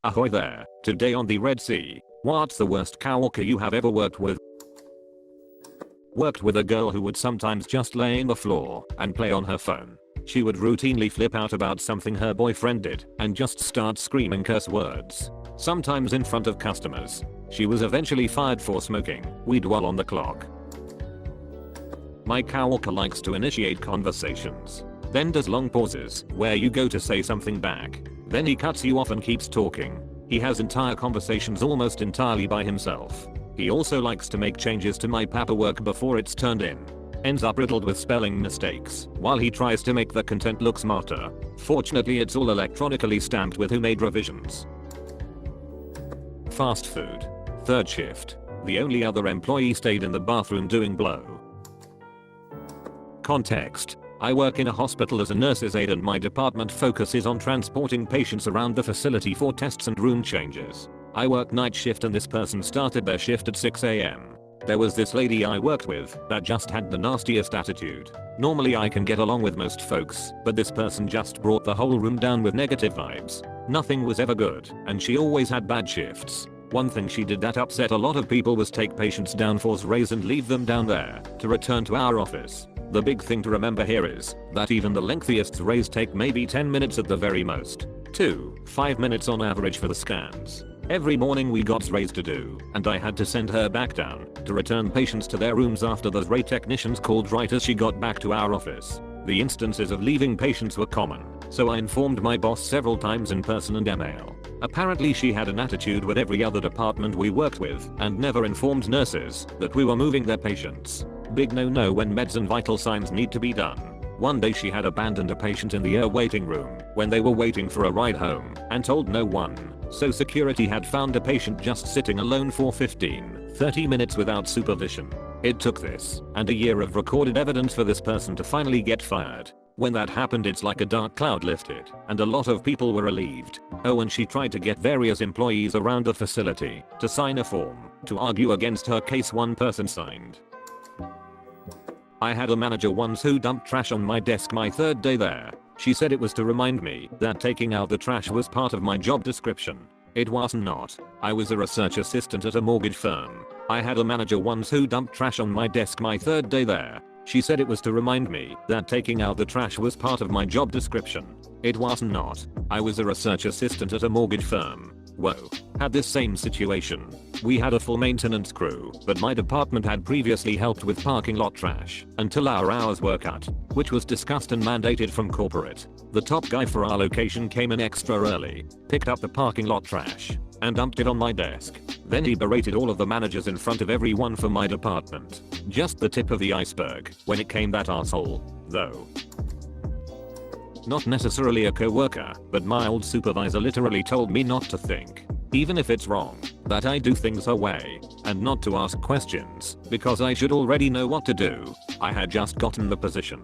Ahoy there. Today on the Red Sea, what's the worst coworker you have ever worked with? Worked with a girl who would sometimes just lay on the floor and play on her phone. She would routinely flip out about something her boyfriend did and just start screaming curse words. Sometimes in front of customers. She was eventually fired for smoking weed while on the clock. My coworker likes to initiate conversations, then does long pauses where you go to say something back. Then he cuts you off and keeps talking. He has entire conversations almost entirely by himself. He also likes to make changes to my paperwork before it's turned in. Ends up riddled with spelling mistakes while he tries to make the content look smarter. Fortunately, it's all electronically stamped with who made revisions. Fast food. Third shift. The only other employee stayed in the bathroom doing blow. Context. I work in a hospital as a nurse's aide and my department focuses on transporting patients around the facility for tests and room changes. I work night shift and this person started their shift at 6 AM. There was this lady I worked with that just had the nastiest attitude. Normally I can get along with most folks, but this person just brought the whole room down with negative vibes. Nothing was ever good, and she always had bad shifts. One thing she did that upset a lot of people was take patients down for rays and leave them down there to return to our office. The big thing to remember here is that even the lengthiest rays take maybe 10 minutes at the very most. 5 minutes on average for the scans. Every morning we got rays to do, and I had to send her back down to return patients to their rooms after the ray technicians called right as she got back to our office. The instances of leaving patients were common, so I informed my boss several times in person and email. Apparently she had an attitude with every other department we worked with and never informed nurses that we were moving their patients. Big no when meds and vital signs need to be done. One day she had abandoned a patient in the waiting room when they were waiting for a ride home and told no one. So security had found a patient just sitting alone for 15-30 minutes without supervision. It took this and a year of recorded evidence for this person to finally get fired. When that happened, it's like a dark cloud lifted and a lot of people were relieved. Oh, and she tried to get various employees around the facility to sign a form to argue against her case. One person signed. I had a manager once who dumped trash on my desk my third day there. She said it was to remind me that taking out the trash was part of my job description. It was not. I was a research assistant at a mortgage firm. I had a manager once who dumped trash on my desk my third day there. She said it was to remind me that taking out the trash was part of my job description. It was not. I was a research assistant at a mortgage firm. Whoa. Had this same situation. We had a full maintenance crew, but my department had previously helped with parking lot trash until our hours were cut, which was discussed and mandated from corporate. The top guy for our location came in extra early, picked up the parking lot trash, and dumped it on my desk. Then he berated all of the managers in front of everyone for my department. Just the tip of the iceberg when it came that asshole, though. Not necessarily a coworker, but my old supervisor literally told me not to think, even if it's wrong, that I do things her way, and not to ask questions, because I should already know what to do. I had just gotten the position.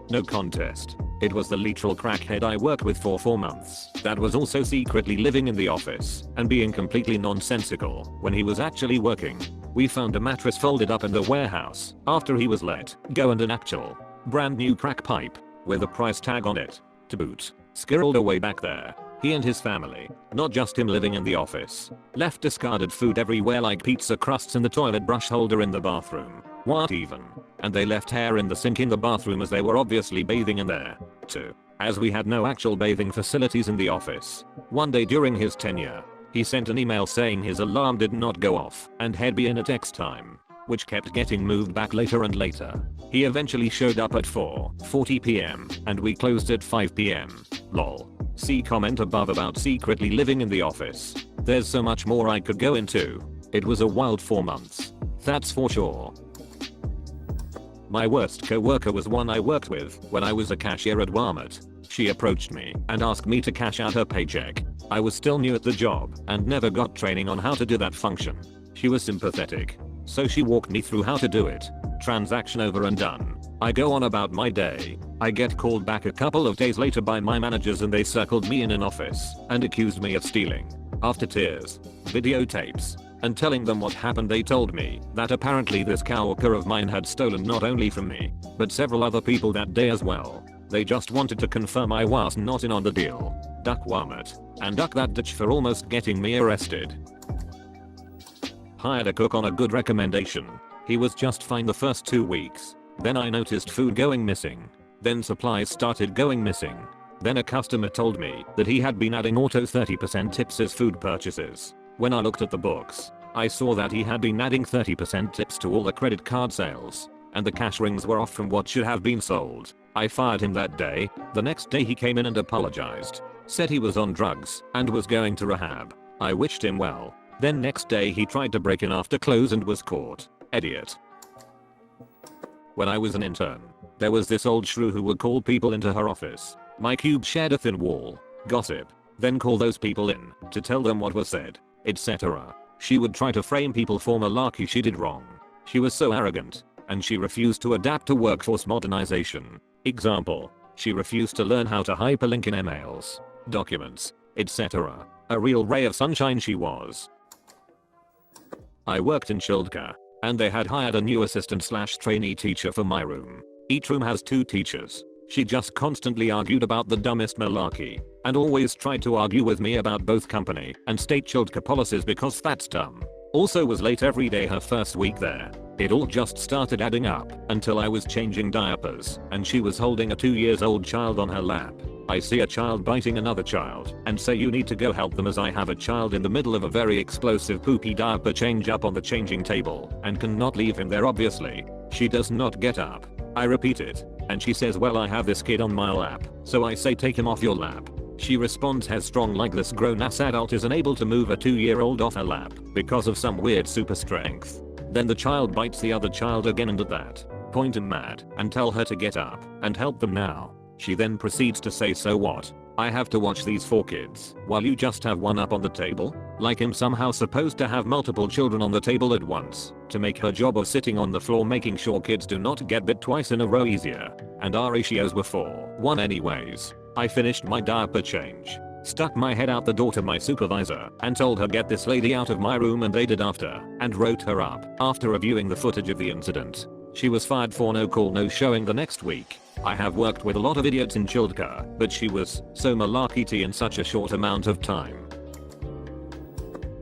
No contest. It was the literal crackhead I worked with for 4 months that was also secretly living in the office and being completely nonsensical when he was actually working. We found a mattress folded up in the warehouse after he was let go and an actual brand new crack pipe with a price tag on it to boot squirreled away back there. He and his family, not just him living in the office, left discarded food everywhere like pizza crusts in the toilet brush holder in the bathroom. What even? And they left hair in the sink in the bathroom as they were obviously bathing in there, too. As we had no actual bathing facilities in the office. One day during his tenure, he sent an email saying his alarm did not go off and he'd be in at X time, which kept getting moved back later and later. He eventually showed up at 4:40 PM and we closed at 5 PM. Lol. See comment above about secretly living in the office. There's so much more I could go into. It was a wild 4 months. That's for sure. My worst coworker was one I worked with when I was a cashier at Walmart. She approached me and asked me to cash out her paycheck. I was still new at the job and never got training on how to do that function. She was sympathetic, so she walked me through how to do it. Transaction over and done. I go on about my day. I get called back a couple of days later by my managers and they circled me in an office and accused me of stealing. After tears, videotapes, and telling them what happened, they told me that apparently this coworker of mine had stolen not only from me, but several other people that day as well. They just wanted to confirm I was not in on the deal. Duck Walmart. and duck that ditch for almost getting me arrested. Hired a cook on a good recommendation. He was just fine the first 2 weeks. Then I noticed food going missing. Then supplies started going missing. Then a customer told me that he had been adding auto 30% tips his food purchases. When I looked at the books, I saw that he had been adding 30% tips to all the credit card sales, and the cash rings were off from what should have been sold. I fired him that day. The next day he came in and apologized. Said he was on drugs and was going to rehab. I wished him well. Then next day he tried to break in after close and was caught. Idiot. When I was an intern, there was this old shrew who would call people into her office. My cube shared a thin wall. Gossip. Then call those people in to tell them what was said, etc. She would try to frame people for malarkey she did wrong. She was so arrogant, and she refused to adapt to workforce modernization. Example, she refused to learn how to hyperlink in emails, documents, etc. A real ray of sunshine she was. I worked in childcare, and they had hired a new assistant/trainee teacher for my room. Each room has 2 teachers. She just constantly argued about the dumbest malarkey, and always tried to argue with me about both company and state childcare policies because that's dumb. Also was late every day her first week there. It all just started adding up until I was changing diapers and she was holding a 2-year-old child on her lap. I see a child biting another child and say you need to go help them as I have a child in the middle of a very explosive poopy diaper change up on the changing table and cannot leave him there obviously. She does not get up. I repeat it, and she says well I have this kid on my lap, so I say take him off your lap. She responds headstrong like this grown-ass adult is unable to move a 2-year-old off her lap because of some weird super strength. Then the child bites the other child again and at that point I'm mad and tell her to get up and help them now. She then proceeds to say so what? I have to watch these 4 kids while you just have one up on the table? Like I'm somehow supposed to have multiple children on the table at once to make her job of sitting on the floor making sure kids do not get bit twice in a row easier. And our ratios were 4:1 anyways. I finished my diaper change, stuck my head out the door to my supervisor and told her get this lady out of my room and they did after and wrote her up. After reviewing the footage of the incident, she was fired for no call no showing the next week. I have worked with a lot of idiots in childcare, but she was so malarkey in such a short amount of time.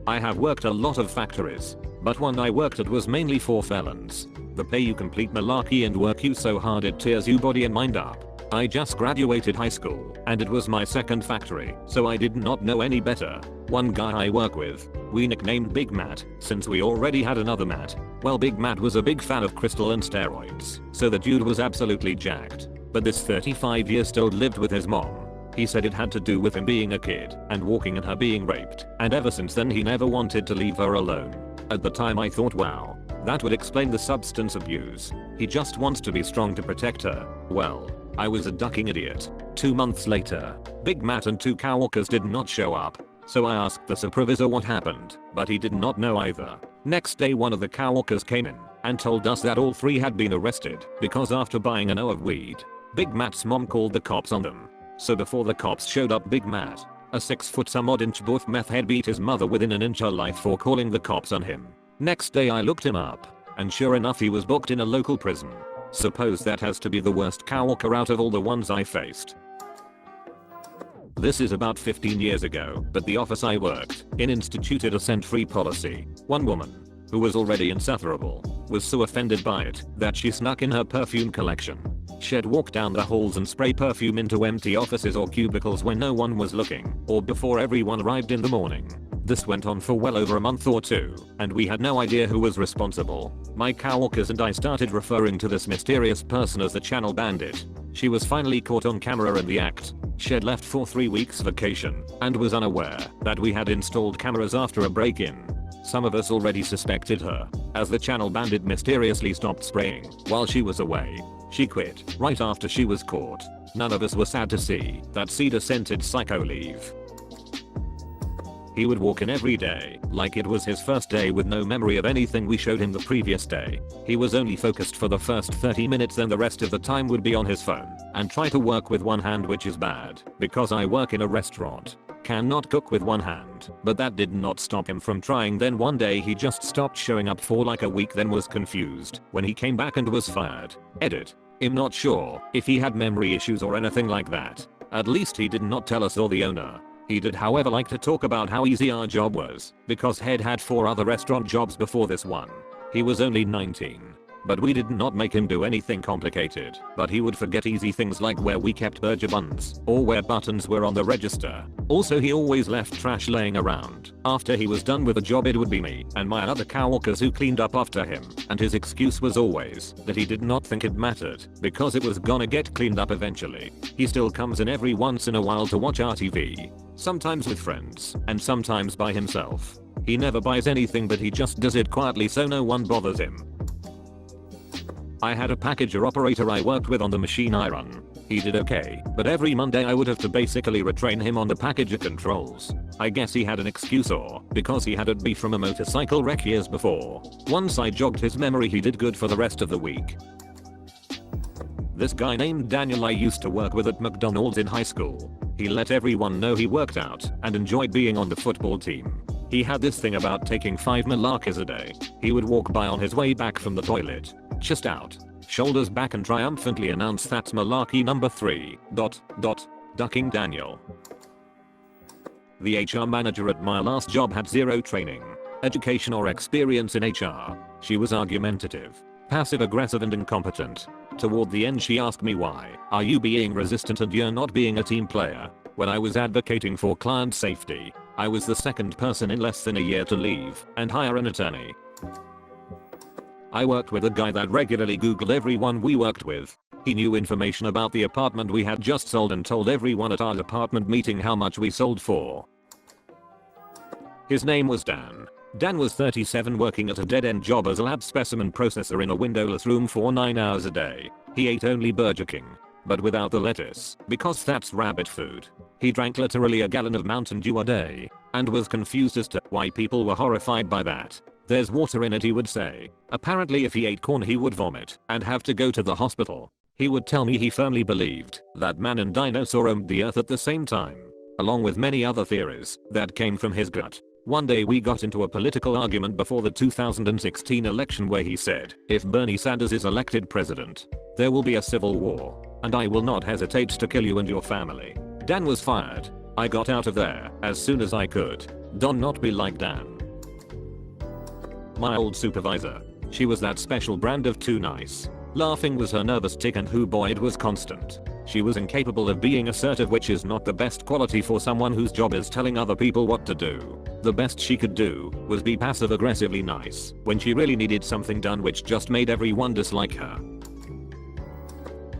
I have worked a lot of factories, but one I worked at was mainly for felons. The pay you complete malarkey and work you so hard it tears you body and mind up. I just graduated high school and it was my second factory, so I did not know any better. One guy I work with, we nicknamed Big Matt since we already had another Matt. Well, Big Matt was a big fan of crystal and steroids, so the dude was absolutely jacked. But this 35-year-old lived with his mom. He said it had to do with him being a kid and walking and her being raped, and ever since then he never wanted to leave her alone. At the time I thought wow, that would explain the substance abuse. He just wants to be strong to protect her. Well, I was a ducking idiot. 2 months later, Big Matt and 2 coworkers did not show up. So I asked the supervisor what happened, but he did not know either. Next day one of the coworkers came in and told us that all 3 had been arrested because after buying an O of weed, Big Matt's mom called the cops on them. So before the cops showed up, Big Matt, a 6-foot-some-odd-inch buff meth head, beat his mother within an inch of life for calling the cops on him. Next day I looked him up, and sure enough he was booked in a local prison. Suppose that has to be the worst coworker out of all the ones I faced. This is about 15 years ago, but the office I worked in instituted a scent-free policy. One woman, who was already insufferable, was so offended by it that she snuck in her perfume collection. She'd walk down the halls and spray perfume into empty offices or cubicles when no one was looking, or before everyone arrived in the morning. This went on for well over a month or 2, and we had no idea who was responsible. My coworkers and I started referring to this mysterious person as the Channel Bandit. She was finally caught on camera in the act. She'd left for 3 weeks vacation and was unaware that we had installed cameras after a break-in. Some of us already suspected her, as the Channel Bandit mysteriously stopped spraying while she was away. She quit right after she was caught. None of us were sad to see that cedar-scented psycho leave. He would walk in every day like it was his first day with no memory of anything we showed him the previous day. He was only focused for the first 30 minutes, then the rest of the time would be on his phone and try to work with one hand, which is bad because I work in a restaurant. Cannot cook with one hand, but that did not stop him from trying. Then one day he just stopped showing up for like a week, then was confused when he came back and was fired. Edit. I'm not sure if he had memory issues or anything like that. At least he did not tell us or the owner. He did however like to talk about how easy our job was because he'd had 4 other restaurant jobs before this one. He was only 19. But we did not make him do anything complicated, but he would forget easy things like where we kept burger buns or where buttons were on the register. Also he always left trash laying around. After he was done with the job it would be me and my other coworkers who cleaned up after him, and his excuse was always that he did not think it mattered because it was gonna get cleaned up eventually. He still comes in every once in a while to watch our TV, sometimes with friends and sometimes by himself. He never buys anything but he just does it quietly so no one bothers him. I had a packager operator I worked with on the machine I run. He did okay, but every Monday I would have to basically retrain him on the packager controls. I guess he had an excuse or because he had a beef from a motorcycle wreck years before. Once I jogged his memory he did good for the rest of the week. This guy named Daniel I used to work with at McDonald's in high school. He let everyone know he worked out and enjoyed being on the football team. He had this thing about taking 5 malarkeys a day. He would walk by on his way back from the toilet, chest out, shoulders back and triumphantly announce that's malarkey number 3, ... ducking Daniel. The HR manager at my last job had 0 training, education or experience in HR. She was argumentative, passive aggressive and incompetent. Toward the end she asked me why are you being resistant and you're not being a team player. When I was advocating for client safety, I was the second person in less than a year to leave and hire an attorney. I worked with a guy that regularly googled everyone we worked with. He knew information about the apartment we had just sold and told everyone at our department meeting how much we sold for. His name was Dan. Dan was 37 working at a dead-end job as a lab specimen processor in a windowless room for 9 hours a day. He ate only Burger King, but without the lettuce, because that's rabbit food. He drank literally a gallon of Mountain Dew a day, and was confused as to why people were horrified by that. There's water in it he would say. Apparently if he ate corn he would vomit and have to go to the hospital. He would tell me he firmly believed that man and dinosaur roamed the earth at the same time, along with many other theories that came from his gut. One day we got into a political argument before the 2016 election where he said, if Bernie Sanders is elected president, there will be a civil war, and I will not hesitate to kill you and your family. Dan was fired. I got out of there as soon as I could. Don't not be like Dan. My old supervisor. She was that special brand of too nice. Laughing was her nervous tick and who boy it was constant. She was incapable of being assertive, which is not the best quality for someone whose job is telling other people what to do. The best she could do was be passive aggressively nice when she really needed something done, which just made everyone dislike her.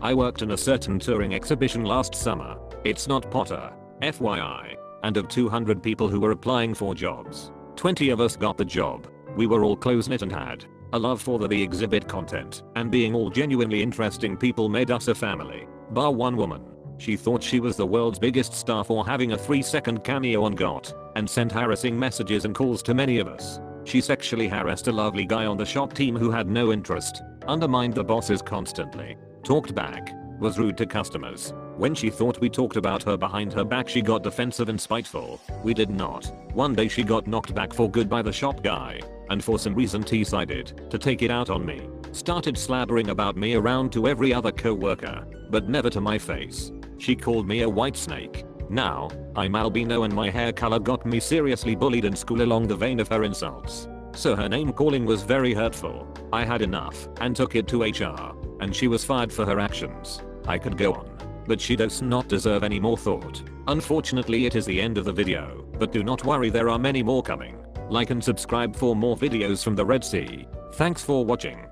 I worked in a certain touring exhibition last summer. It's not Potter, FYI. And of 200 people who were applying for jobs, 20 of us got the job. We were all close-knit and had a love for the exhibit content, and being all genuinely interesting people made us a family. Bar one woman. She thought she was the world's biggest star for having a 3-second cameo on GOT, and sent harassing messages and calls to many of us. She sexually harassed a lovely guy on the shop team who had no interest, undermined the bosses constantly, talked back, was rude to customers. When she thought we talked about her behind her back she got defensive and spiteful. We did not. One day she got knocked back for good by the shop guy, and for some reason decided to take it out on me. Started slabbering about me around to every other co-worker, but never to my face. She called me a white snake. Now, I'm albino and my hair color got me seriously bullied in school along the vein of her insults. So her name calling was very hurtful. I had enough and took it to HR, and she was fired for her actions. I could go on, but she does not deserve any more thought. Unfortunately it is the end of the video, but do not worry, there are many more coming. Like and subscribe for more videos from the Red Sea. Thanks for watching.